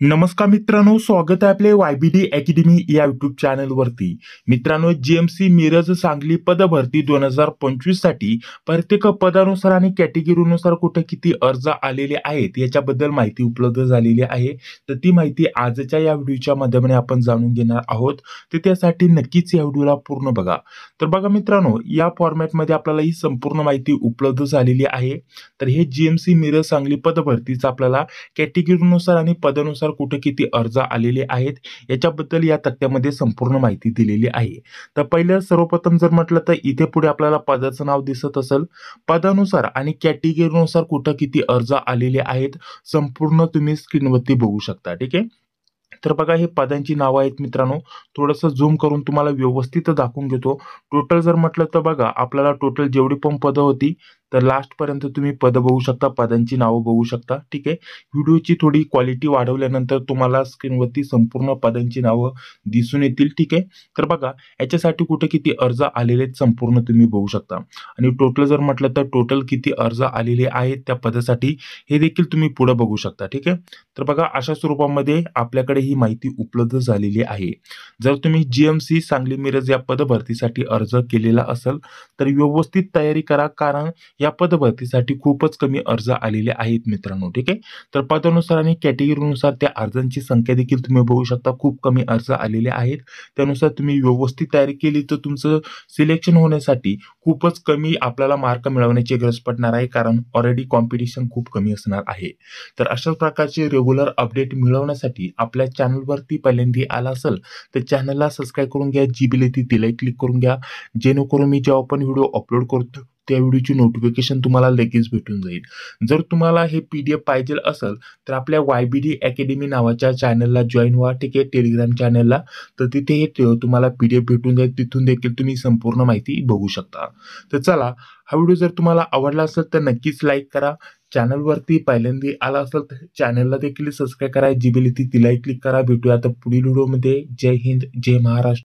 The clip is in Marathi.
नमस्कार मित्रांनो, स्वागत आहे आपले YBD अकॅडमी या युट्यूब चॅनलवरती। मित्रांनो, GMC मिरज सांगली पदभरती 2025 साठी प्रत्येक पदानुसार आणि कॅटेगरीनुसार कुठे किती अर्ज आलेले आहेत याच्याबद्दल माहिती उपलब्ध झालेली आहे। तर ती माहिती आजच्या या व्हिडिओच्या माध्यमाने आपण जाणून घेणार आहोत। तर त्यासाठी नक्कीच या व्हिडिओला पूर्ण बघा। तर बघा मित्रांनो, या फॉर्मॅटमध्ये आपल्याला ही संपूर्ण माहिती उपलब्ध झालेली आहे। तर हे GMC मिरज सांगली पदभरतीचं आपल्याला कॅटेगरीनुसार आणि पदानुसार कुठे किती अर्ज आलेले आहेत याच्याबद्दल या तक्त्यामध्ये संपूर्ण माहिती दिलेली आहे। तर पहिलं सर्वप्रथम जर म्हटलं तर इथे पुढे आपल्याला पदाचं नाव दिसत असेल, पदानुसार आणि कॅटेगरीनुसार कुठे किती अर्ज आलेले आहेत संपूर्ण तुम्ही स्क्रीनवरती बघू शकता। ठीक आहे। तर बघा, हे पदांची नावं आहेत मित्रांनो। थोडंसं झूम करून तुम्हाला व्यवस्थित दाखवून घेतो। टोटल जर म्हटलं तर बघा, आपल्याला टोटल जेवढी पण पदं होती तर लास्ट पर्यंत तुम्ही पदं बघू शकता, पदांची नावं बघू शकता। ठीक आहे। व्हिडिओची थोडी क्वालिटी वाढवल्यानंतर तुम्हाला स्क्रीनवरती संपूर्ण पदांची नावं दिसून येतील। ठीक आहे। तर बघा, याच्यासाठी कुठे किती अर्ज आलेले आहेत संपूर्ण तुम्ही बघू शकता। आणि टोटल जर म्हटलं तर टोटल किती अर्ज आलेले आहेत त्या पदासाठी हे देखील तुम्ही पुढे बघू शकता। ठीक आहे। तर बघा, अशा स्वरूपामध्ये आपल्याकडे ही माहिती उपलब्ध झालेली आहे। जर तुम्ही GMC सांगली मिरज या पदभरतीसाठी अर्ज केलेला असेल तर व्यवस्थित तयारी करा, कारण या पदभरतीसाठी खूपच कमी अर्ज आलेले आहेत मित्रांनो। ठीक आहे। तर पदानुसार आणि कॅटेगरीनुसार त्या अर्जांची संख्या देखील तुम्ही बघू शकता, खूप कमी अर्ज आलेले आहेत। त्यानुसार तुम्ही व्यवस्थित तयारी केली तर तुमचं सिलेक्शन होण्यासाठी खूपच कमी आपल्याला मार्क मिळवण्याची गरज पडणार आहे, कारण ऑलरेडी कॉम्पिटिशन खूप कमी असणार आहे। तर अशाच प्रकारचे रेग्युलर अपडेट मिळवण्यासाठी आपल्या चॅनलवरती पहिल्यांदा आला असेल तर चॅनलला सबस्क्राईब करून घ्या, जी बेल येते तिलाही क्लिक करून घ्या, जेणेकरून मी जेव्हा पण व्हिडिओ अपलोड करतो त्या व्हिडिओची नोटिफिकेशन तुम्हाला लगेच भेटून जाईल। जर तुम्हाला हे PDF पाहिजे असेल तर आपल्या YBD अकॅडमी नावाच्या चॅनलला जॉईन व्हा। ठीक आहे, टेलिग्राम चॅनलला। तर तिथे हे तुम्हाला PDF भेटून जाईल, तिथून देखील तुम्ही संपूर्ण माहिती बघू शकता। तर चला, हा व्हिडिओ जर तुम्हाला आवडला असेल तर नक्कीच लाईक करा। चॅनलवरती पहिल्यांदा आला असेल तर चॅनलला देखील सबस्क्राईब करा, जी बेल येते तिलाही क्लिक करा। भेटूया आता पुढील व्हिडिओमध्ये। जय हिंद, जय महाराष्ट्र।